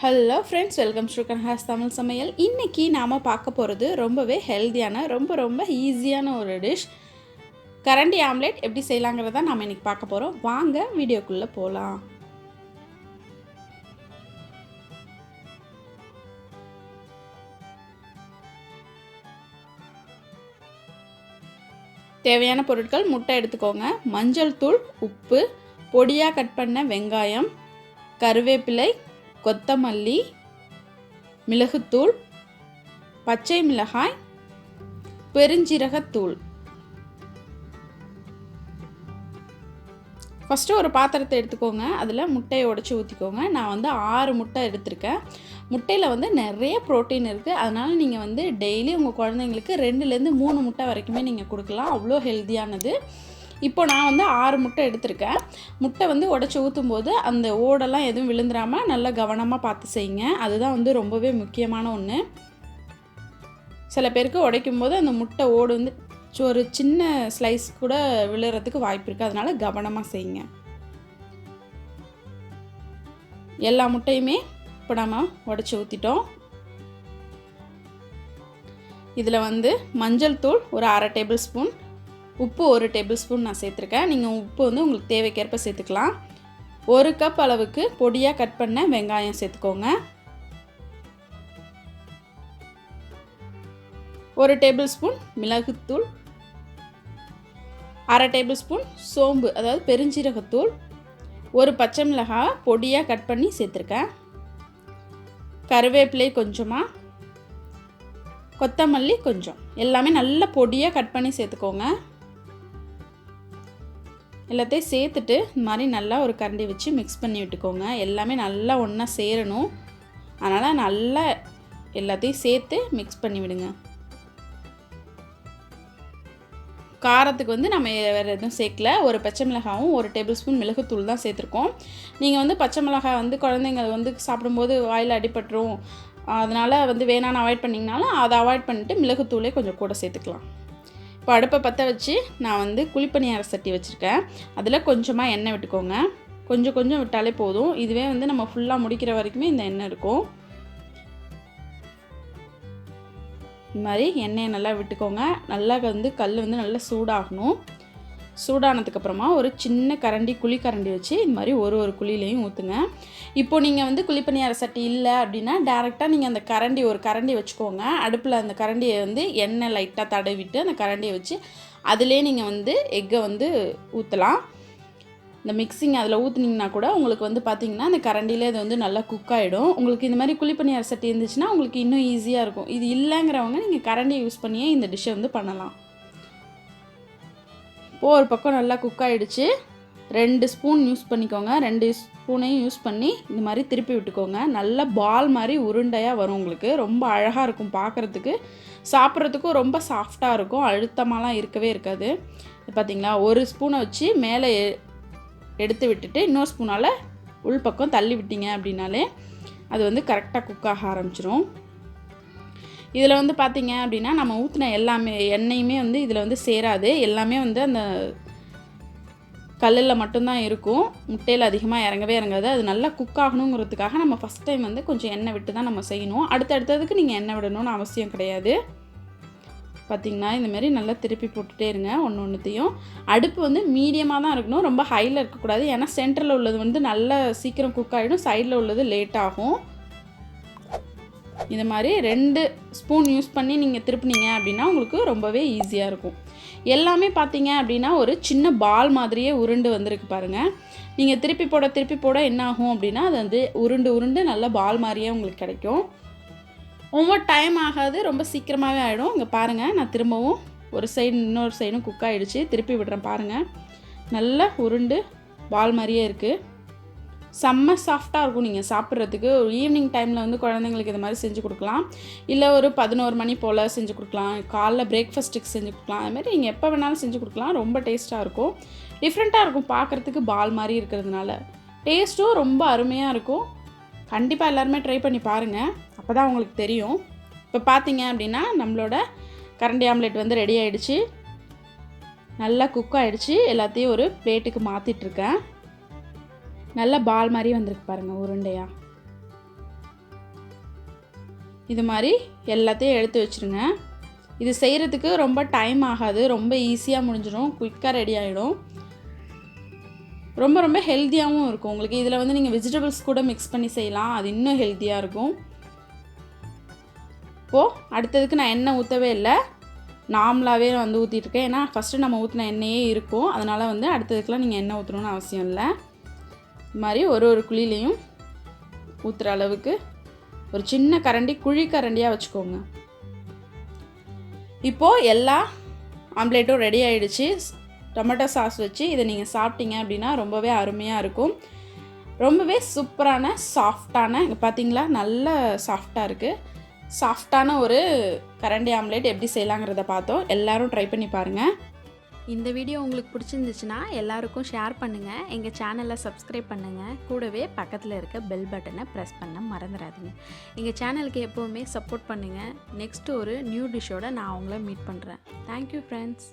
Hello friends, welcome to Kanaka சமையல். இன்றைக்கி நாம் பார்க்க போகிறது ரொம்பவே ஹெல்த்தியான ரொம்ப ஈஸியான ஒரு டிஷ். கரண்டி ஆம்லெட் எப்படி செய்யலாங்கிறத நாம் இன்றைக்கி பார்க்க போகிறோம். வாங்க வீடியோக்குள்ளே போகலாம். தேவையான பொருட்கள்: முட்டை எடுத்துக்கோங்க, மஞ்சள் தூள், உப்பு, பொடியாக கட் பண்ண வெங்காயம், கருவேப்பிலை, கொத்தமல்லி, மிளகுத்தூள், பச்சை மிளகாய், பெருஞ்சீரகத்தூள். ஃபஸ்ட்டு ஒரு பாத்திரத்தை எடுத்துக்கோங்க. அதில் முட்டையை உடைச்சி ஊற்றிக்கோங்க. நான் 6 முட்டை எடுத்திருக்கேன். முட்டையில் நிறைய ப்ரோட்டீன் இருக்குது. அதனால் நீங்கள் டெய்லி உங்கள் குழந்தைங்களுக்கு 2லேருந்து 3 முட்டை வரைக்குமே நீங்கள் கொடுக்கலாம். அவ்வளோ ஹெல்த்தியானது. இப்போ நான் 6 முட்டை எடுத்திருக்கேன். முட்டை உடைச்சி ஊற்றும்போது அந்த ஓடெல்லாம் எதுவும் விழுந்துடாமல் நல்லா கவனமாக பார்த்து செய்யுங்க. அதுதான் ரொம்பவே முக்கியமான ஒன்று. சில பேருக்கு உடைக்கும் போது அந்த முட்டை ஓடு ஒரு சின்ன ஸ்லைஸ் கூட விழுறதுக்கு வாய்ப்பு இருக்குது. அதனால் கவனமாக செய்யுங்க. எல்லா முட்டையுமே இப்போ நம்ம உடைச்சி ஊற்றிட்டோம். இதில் மஞ்சள் தூள் ஒரு 1/2 டேபிள் ஸ்பூன், உப்பு 1 டேபிள் ஸ்பூன் நான் சேர்த்துருக்கேன். நீங்கள் உப்பு உங்களுக்கு தேவைக்கேற்ப சேர்த்துக்கலாம். 1 கப் அளவுக்கு பொடியாக கட் பண்ண வெங்காயம் சேர்த்துக்கோங்க. 1 டேபிள் ஸ்பூன் மிளகுத்தூள், 1/2 டேபிள் ஸ்பூன் சோம்பு அதாவது பெருஞ்சீரகத்தூள், 1 பச்சை மிளகாய் பொடியாக கட் பண்ணி சேர்த்துருக்கேன். கருவேப்பிலை கொஞ்சமாக, கொத்தமல்லி கொஞ்சம், எல்லாமே நல்லா பொடியாக கட் பண்ணி சேர்த்துக்கோங்க. எல்லாத்தையும் சேர்த்துட்டு இந்த மாதிரி நல்லா ஒரு கரண்டி வச்சு மிக்ஸ் பண்ணி விட்டுக்கோங்க. எல்லாமே நல்லா ஒன்றா சேரணும். அதனால் நல்லா எல்லாத்தையும் சேர்த்து மிக்ஸ் பண்ணி விடுங்க. காரத்துக்கு நம்ம வேறு எதுவும் சேர்க்கல. 1 பச்சை மிளகாயும் 1 டேபிள் ஸ்பூன் மிளகுத்தூள் தான் சேர்த்துருக்கோம். நீங்கள் பச்சை மிளகாய் குழந்தைங்க சாப்பிடும்போது வாயில் அடிபட்டுரும், அதனால் வேணான்னு அவாய்ட் பண்ணிங்கனாலும் அதை அவாய்ட் பண்ணிவிட்டு மிளகுத்தூளே கொஞ்சம் கூட சேர்த்துக்கலாம். இப்போ அடுப்பை பற்ற வச்சு நான் குழிப்பணியார சட்டி வச்சுருக்கேன். அதில் கொஞ்சமாக எண்ணெய் விட்டுக்கோங்க. கொஞ்சம் விட்டாலே போதும். இதுவே நம்ம ஃபுல்லாக முடிக்கிற வரைக்குமே இந்த எண்ணெய் இருக்கும். இந்த மாதிரி எண்ணெயை நல்லா விட்டுக்கோங்க. நல்லா கல் நல்லா சூடாகணும். சூடானதுக்கப்புறமா ஒரு சின்ன கரண்டி குழிக்கரண்டி வச்சு இந்த மாதிரி ஒரு குழியிலையும் ஊற்றுங்க. இப்போது நீங்கள் குழிப்பணியார சட்டி இல்லை அப்படின்னா டேரெக்டாக நீங்கள் அந்த ஒரு கரண்டி வச்சுக்கோங்க. அடுப்பில் அந்த கரண்டியை எண்ணெய் லைட்டாக தடவிட்டு அந்த கரண்டியை வச்சு அதிலே நீங்கள் எக்கை ஊற்றலாம். இந்த மிக்சிங் அதில் ஊற்றுனீங்கன்னா கூட உங்களுக்கு பார்த்திங்கன்னா அந்த கரண்டியில் இது நல்லா குக் ஆகிடும். உங்களுக்கு இந்த மாதிரி குழிப்பணியார சட்டி இருந்துச்சுன்னா உங்களுக்கு இன்னும் ஈஸியாக இருக்கும். இது இல்லைங்கிறவங்க நீங்கள் கரண்டியை யூஸ் பண்ணியே இந்த டிஷ்ஷை பண்ணலாம். இப்போது ஒரு பக்கம் நல்லா குக் ஆகிடுச்சு. 2 ஸ்பூன் யூஸ் பண்ணிக்கோங்க. 2 ஸ்பூனையும் யூஸ் பண்ணி இந்த மாதிரி திருப்பி விட்டுக்கோங்க. நல்லா பால் மாதிரி உருண்டையாக வரும். உங்களுக்கு ரொம்ப அழகாக இருக்கும் பார்க்குறதுக்கு. சாப்பிட்றதுக்கும் ரொம்ப சாஃப்டாக இருக்கும். அழுத்தமாலாம் இருக்கவே இருக்காது. பார்த்திங்களா, 1 ஸ்பூனை வச்சு மேலே எடுத்து விட்டுட்டு இன்னொரு ஸ்பூனால் உள் பக்கம் தள்ளி விட்டீங்க அப்படின்னாலே அது கரெக்டாக குக் ஆக ஆரம்பிச்சிடும். இதில் பார்த்திங்க அப்படின்னா நம்ம ஊற்றின எல்லாமே எண்ணெயுமே இதில் சேராது. எல்லாமே அந்த கல்லில் மட்டும்தான் இருக்கும். முட்டையில் அதிகமாக இறங்காது. அது நல்லா குக் ஆகணுங்கிறதுக்காக நம்ம ஃபஸ்ட் டைம் கொஞ்சம் எண்ணெய் விட்டு தான் நம்ம செய்யணும். அடுத்ததுக்கு நீங்கள் எண்ணெய் விடணும்னு அவசியம் கிடையாது. பார்த்திங்கன்னா இந்தமாரி நல்லா திருப்பி போட்டுகிட்டே இருங்க. ஒன்றுத்தையும் அடுப்பு மீடியமாக தான் இருக்கணும். ரொம்ப ஹையில் இருக்கக்கூடாது. ஏன்னா சென்டரில் உள்ளது நல்லா சீக்கிரம் குக் ஆகிடும். சைடில் உள்ளது லேட் ஆகும். இந்த மாதிரி 2 ஸ்பூன் யூஸ் பண்ணி நீங்கள் திருப்பினீங்க அப்படின்னா உங்களுக்கு ரொம்பவே ஈஸியாக இருக்கும். எல்லாமே பார்த்தீங்க அப்படின்னா ஒரு சின்ன பால் மாதிரியே உருண்டு வந்திருக்கு பாருங்கள். நீங்கள் திருப்பி போட என்ன ஆகும் அப்படின்னா அது உருண்டு நல்லா பால் மாதிரியே உங்களுக்கு கிடைக்கும். ஒவ்வொரு டைம் ஆகாது, ரொம்ப சீக்கிரமாகவே ஆகிடும். இங்கே பாருங்கள், நான் திரும்பவும் ஒரு சைடு இன்னொரு சைடும் குக் ஆகிடுச்சு. திருப்பி விடுறேன் பாருங்கள். நல்லா உருண்டு பால் மாதிரியே இருக்குது. செம்ம சாஃப்டாக இருக்கும். நீங்கள் சாப்பிட்றதுக்கு ஈவினிங் டைமில் குழந்தைங்களுக்கு இது மாதிரி செஞ்சு கொடுக்கலாம். இல்லை ஒரு 11 மணி போல் செஞ்சு கொடுக்கலாம். காலைல பிரேக்ஃபாஸ்ட்டுக்கு செஞ்சு கொடுக்கலாம். அதுமாதிரி நீங்கள் எப்போ வேணாலும் செஞ்சு கொடுக்கலாம். ரொம்ப டேஸ்ட்டாக இருக்கும். டிஃப்ரெண்ட்டாக இருக்கும் பார்க்குறதுக்கு. பால் மாதிரி இருக்கிறதுனால டேஸ்ட்டும் ரொம்ப அருமையாக இருக்கும். கண்டிப்பாக எல்லாருமே ட்ரை பண்ணி பாருங்கள். அப்போ தான் உங்களுக்கு தெரியும். இப்போ பார்த்தீங்க அப்படின்னா நம்மளோட கரண்டி ஆம்லெட் ரெடி ஆகிடுச்சு. நல்லா குக் ஆகிடுச்சு. எல்லாத்தையும் ஒரு பிளேட்டுக்கு மாற்றிட்டுருக்கேன். நல்ல பால் மாதிரி வந்திருக்கு பாருங்கள், உருண்டையாக. இது மாதிரி எல்லாத்தையும் எடுத்து வச்சுருங்க. இது செய்கிறதுக்கு ரொம்ப டைம் ஆகாது, ரொம்ப ஈஸியாக முடிஞ்சிடும், குயிக்காக ரெடி ஆகிடும். ரொம்ப ரொம்ப ஹெல்த்தியாகவும் இருக்கும் உங்களுக்கு. இதில் வந்து நீங்கள் வெஜிடபிள்ஸ் கூட மிக்ஸ் பண்ணி செய்யலாம், அது இன்னும் ஹெல்த்தியாக இருக்கும். இப்போது அடுத்ததுக்கு நான் எண்ணெய் ஊற்றவே இல்லை, நார்மலாகவே வந்து ஊற்றிட்டுருக்கேன். ஏன்னா ஃபஸ்ட்டு நம்ம ஊற்றின எண்ணெயே இருக்கும், அதனால் வந்து அடுத்ததுக்கெலாம் நீங்கள் எண்ணெய் ஊற்றணுன்னு அவசியம் இல்லை. இது மாதிரி ஒரு குழியிலையும் ஊற்றுற அளவுக்கு ஒரு சின்ன கரண்டி, குழி கரண்டியாக வச்சுக்கோங்க. இப்போது எல்லா ஆம்லேட்டும் ரெடி ஆகிடுச்சு. டொமேட்டோ சாஸ் வச்சு இதை நீங்கள் சாப்பிட்டீங்க அப்படின்னா ரொம்பவே அருமையாக இருக்கும். ரொம்பவே சூப்பரான சாஃப்டான, இங்கே பார்த்தீங்களா நல்ல சாஃப்டாக இருக்குது. சாஃப்டான ஒரு கரண்டி ஆம்லேட் எப்படி செய்யலாங்கிறத பார்த்தோம். எல்லோரும் ட்ரை பண்ணி பாருங்கள். இந்த வீடியோ உங்களுக்கு பிடிச்சிருந்துச்சுன்னா எல்லாருக்கும் ஷேர் பண்ணுங்கள், எங்கள் சேனலை சப்ஸ்கிரைப் பண்ணுங்கள், கூடவே பக்கத்தில் இருக்க பெல் பட்டனை ப்ரெஸ் பண்ண மறந்துடாதீங்க. எங்கள் சேனலுக்கு எப்போவுமே சப்போர்ட் பண்ணுங்கள். நெக்ஸ்ட்டு ஒரு நியூ டிஷ்ஷோடு நான் உங்களை மீட் பண்ணுறேன். Thank you friends.